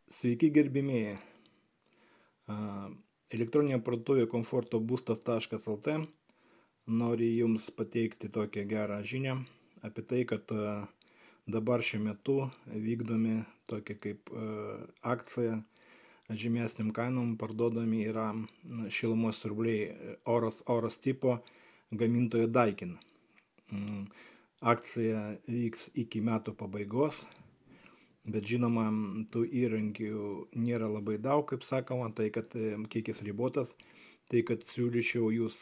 Sveiki gerbimieji. Elektroninė parduotuvė komfortobustas.lt nori Jums pateikti tokią gerą žinią apie tai, kad dabar šiuo metu vykdomi tokia kaip akcija žemesniam kainom parduodami yra šilumos siurbliai Oras tipo gamintojo Daikin. Akcija vyks iki metų pabaigos. Bet žinoma, tų įrankių nėra labai daug, kaip sakoma, tai kad kiekis ribotas, tai kad siūlyčiau jūs,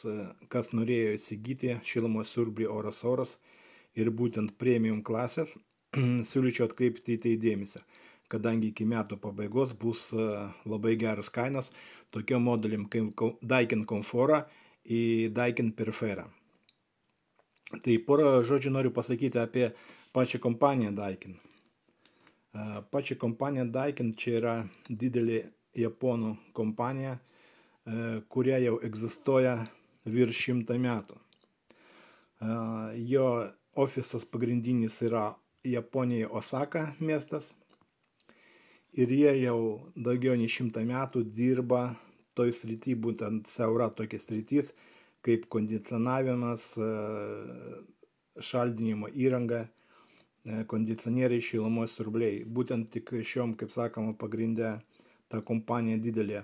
kas norėjo įsigyti šilumos siurblį Oras ir būtent premium klasės, siūlyčiau atkreipti į tai dėmesį, kadangi iki metų pabaigos bus labai geras kainas tokiom modeliam kaip Daikin Komfora ir Daikin Perifera. Tai porą žodžių noriu pasakyti apie pačią kompaniją Daikin. Pačia kompanija Daikin čia yra didelė japonų kompanija, kuria jau egzistuoja virš 100 metų. Jo ofisas pagrindinis yra Japonijoje Osaka miestas ir jie jau daugiau nei 100 metų dirba toj srity, būtent siaura tokia sritis kaip kondicionavimas, šaldinimo įranga, kondicionieriai, šilumos siurbliai. Būtent tik šiom, kaip sakoma, pagrinde ta kompanija didelė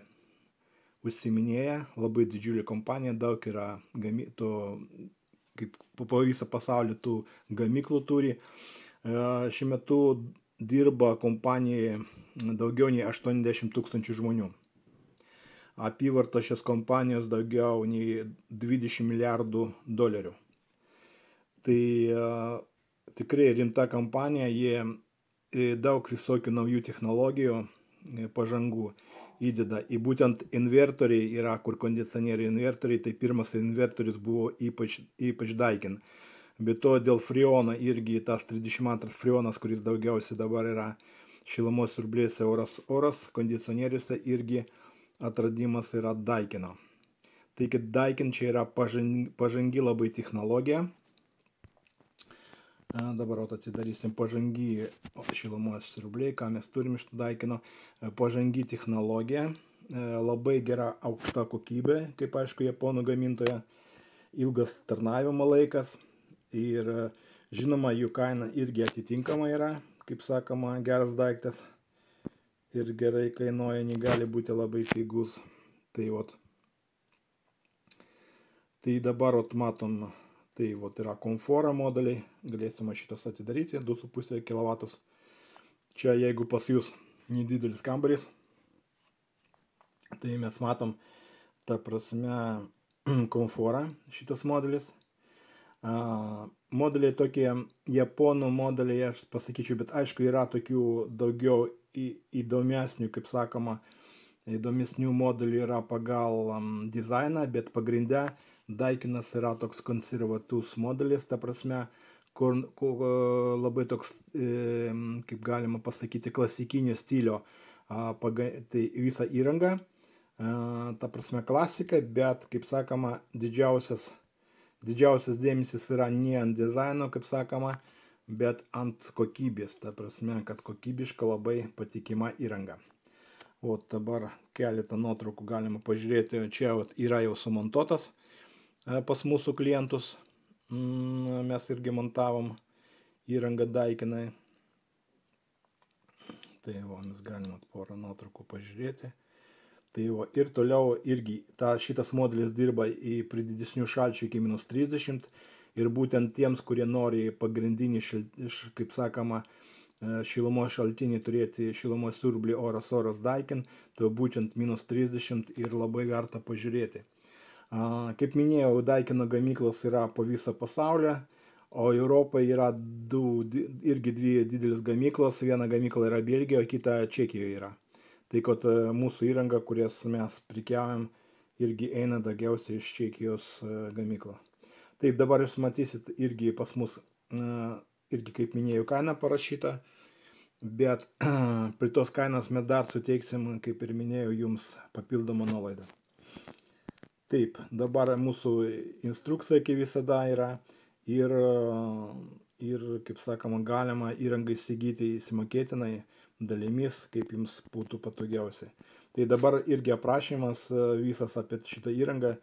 užsiminėja, labai didžiulė kompanija, daug yra kaip po visą pasaulį tų gamyklų turi. Šiuo metu dirba kompanijoje daugiau nei 80 000 žmonių. Apyvarta šios kompanijos daugiau nei 20 milijardų dolerių. Tai tikrai rimta kompanija, jie daug visokių naujų technologijų pažangų įdeda. Į būtent invertoriai yra, kur kondicionieriai invertoriai, tai pirmas invertorius buvo ypač Daikin. Be to dėl freono irgi tas 32 freonas, kuris daugiausiai dabar yra šilumos siurblėse Oras kondicionieriuose, irgi atradimas yra Daikino. Taigi Daikin čia yra pažangi labai technologija. Dabar atsidarysim pažangi šilumos siurbliai, ką mes turim iš Daikino. Pažangi technologija, labai gera aukšta kokybė, kaip aišku japonų gamintoja, ilgas tarnavimo laikas ir žinoma jų kaina irgi atitinkama yra, kaip sakoma, geras daiktas ir gerai kainuoja, negali būti labai pigus. Tai dabar matom. Tai yra komfora modeliai, galėsime šitas atidaryti, 2,5 kW. Čia jeigu pas jūs nedidelis kambarys, tai mes matom, ta prasme, komforą šitas modelis. Modeliai tokie, japonų modeliai, aš pasakyčiau, bet aišku yra tokių daugiau įdomesnių, kaip sakoma, įdomesnių modelių yra pagal dizainą, bet pagrinde Daikinas yra toks konservatus modelis, ta prasme, kur labai toks, kaip galima pasakyti, klasikinio stilio, tai visa įranga, ta prasme klasika, bet, kaip sakoma, didžiausias dėmesys yra ne ant dizaino, kaip sakoma, bet ant kokybės, ta prasme, kad kokybiška labai patikima įranga. O dabar keletą nuotraukų galima pažiūrėti, čia yra jau sumontuotas pas mūsų klientus, mes irgi montavom įrangą Daikinai. Tai mes galime porą nuotraukų pažiūrėti. Tai ir toliau irgi šitas modelis dirba prie didesnių šalčių iki -30 ir būtent tiems, kurie nori pagrindinį, kaip sakoma, šilumos šaltinį turėti šilumos siurblį Oras Daikin, tai būtent -30 ir labai verta pažiūrėti. Kaip minėjau, Daikino gamyklos yra po visą pasaulį, o Europoje yra irgi dvi didelis gamyklos, viena gamykla yra Belgijoje, kita Čekijoje yra. Tai kad mūsų įranga, kurias mes prekiaujam, irgi eina daugiausiai iš Čekijos gamyklo. Taip, dabar jūs matysit irgi pas mus, irgi kaip minėjau, kaina parašyta, bet prie tos kainos mes dar suteiksim, kaip ir minėjau, jums papildomą nuolaidą. Taip, dabar mūsų instrukcija, kaip visada, yra ir kaip sakoma, galima įrangą įsigyti įsimokėtinai dalimis, kaip jums būtų patogiausiai. Tai dabar irgi aprašymas visas apie šitą įrangą.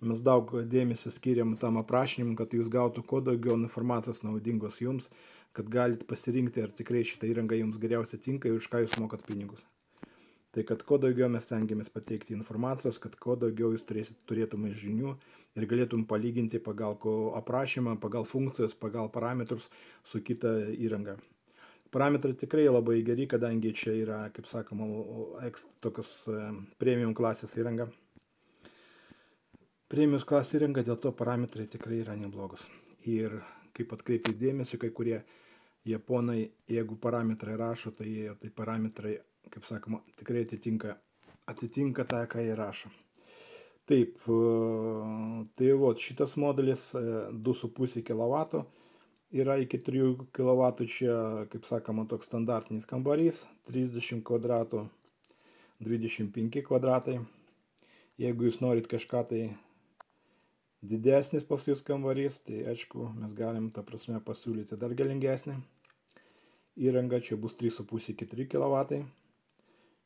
Mes daug dėmesio skiriam tam aprašymui, kad jūs gautų kuo daugiau informacijos naudingos jums, kad galit pasirinkti, ar tikrai šitą įrangą jums geriausiai tinka ir už ką jūs mokat pinigus. Tai kad kuo daugiau mes stengiamės pateikti informacijos, kad kuo daugiau jūs turėtume žinių ir galėtum palyginti pagal aprašymą, pagal funkcijos, pagal parametrus su kita įranga. Parametrai tikrai labai geri, kadangi čia yra, kaip sakoma, tokios premium klasės įranga. Premium klasės įranga, dėl to parametrai tikrai yra neblogus. Ir kaip atkreipti dėmesį, kai kurie japonai, jeigu parametrai rašo, tai parametrai, kaip sakoma, tikrai atitinka tą, ką jie rašo. Taip, tai šitas modelis 2,5 kW yra iki 3 kW, čia, kaip sakoma, toks standartinis kambarys, 30 kvadratų, 25 kvadratai. Jeigu jūs norit kažką tai didesnis pas jūs kambarys, tai aišku, mes galim, ta prasme, pasiūlyti dar galingesnį įrangą. Čia bus 3,5-4 kW.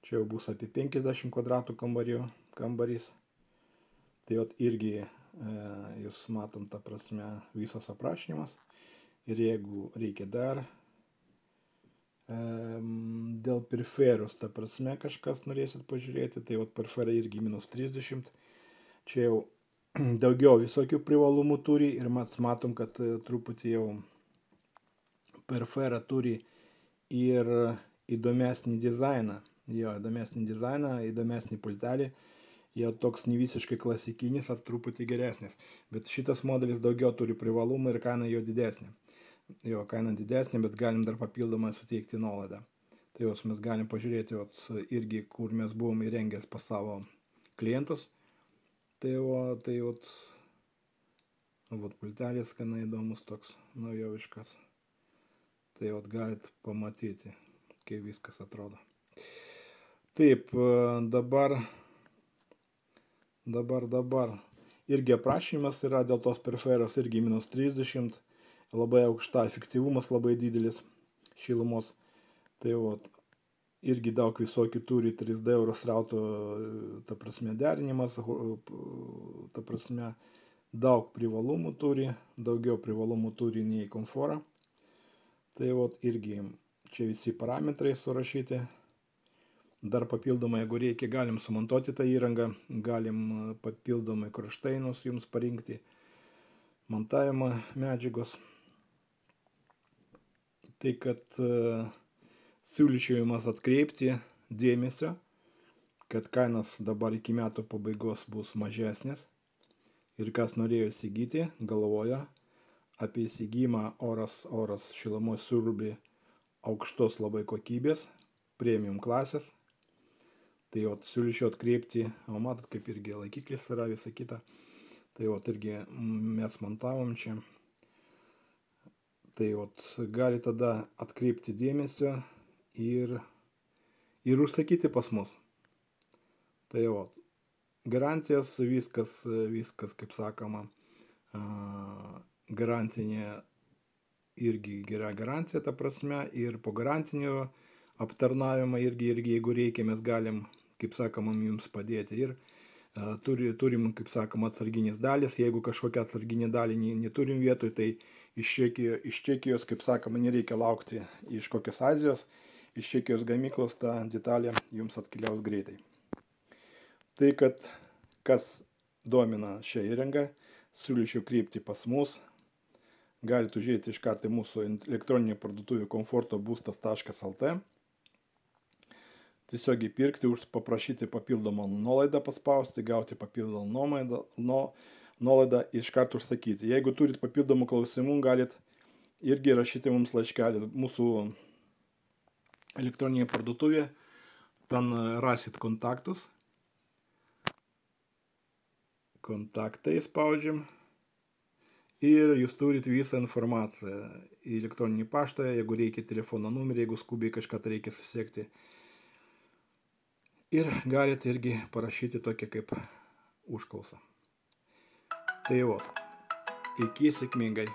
Čia jau bus apie 50 kvadratų kambarys. Tai irgi jūs matom, ta prasme, visas aprašymas. Ir jeigu reikia dar dėl periferijos, ta prasme, kažkas norėsit pažiūrėti, tai periferija irgi -30. Čia jau daugiau visokių privalumų turi ir mes matom, kad truputį jau periferija turi ir įdomesnį dizainą. Jo, įdomesnį pultelį. Jau toks ne visiškai klasikinis, ar truputį geresnis. Bet šitas modelis daugiau turi privalumų ir kaina jo didesnė. Jo, kaina didesnė, bet galim dar papildomai suteikti nuolaidą. Tai mes galim pažiūrėti irgi, kur mes buvom įrengęs pas savo klientus. Tai pultelis gana įdomus toks, naujoviškas. Tai galit pamatyti, kaip viskas atrodo. Taip, dabar irgi aprašymas yra dėl tos periferijos irgi -30, labai aukšta, efektyvumas labai didelis šilumos. Tai irgi daug visokių turi 3D eurosrauto, ta prasme, derinimas, ta prasme, daug privalumų turi, daugiau privalumų turi nei komforą. Tai irgi čia visi parametrai surašyti. Dar papildomai, jeigu reikia, galim sumontuoti tą įrangą, galim papildomai kronšteinus jums parinkti, montavimo medžiagos. Tai kad siūlyčiau jums atkreipti dėmesio, kad kainos dabar iki metų pabaigos bus mažesnės. Ir kas norėjo įsigyti, galvoja apie įsigijimą oras šilumos siurblį aukštos labai kokybės, premium klasės. Tai siūlyčiau atkreipti, matot, kaip irgi laikiklis yra, visa kita. Tai irgi mes montavom čia. Tai gali tada atkreipti dėmesio ir užsakyti pas mus. Tai garantijos, viskas, kaip sakoma, garantinė irgi gera garantija, ta prasme, ir po garantinio aptarnavimą irgi, jeigu reikia, mes galim, kaip sakoma, jums padėti. Ir turim, kaip sakoma, atsarginės dalis. Jeigu kažkokią atsarginę dalį neturim vietoj, tai iš Čekijos, kaip sakoma, nereikia laukti iš kokios Azijos. Iš Čekijos gamyklos ta detalė jums atkeliaus greitai. Tai kad kas domina šią įrangą, siūlyčiau kreipti pas mus. Galite užėti iš karto mūsų elektroninį parduotuvę komfortobustas.lt. Tiesiog įpirkti, paprašyti papildomą nuolaidą paspausti, gauti papildomą nuolaidą ir iš karto užsakyti. Jeigu turit papildomų klausimų, galit irgi rašyti mums laiškelį. Mūsų elektroninė parduotuvė, ten rasit kontaktus. Kontaktai spaudžiam. Ir jūs turit visą informaciją į elektroninį paštą, jeigu reikia telefono numerį, jeigu skubiai kažką reikia susiekti. Ir galite irgi parašyti tokią kaip užklausą. Tai iki sėkmingai.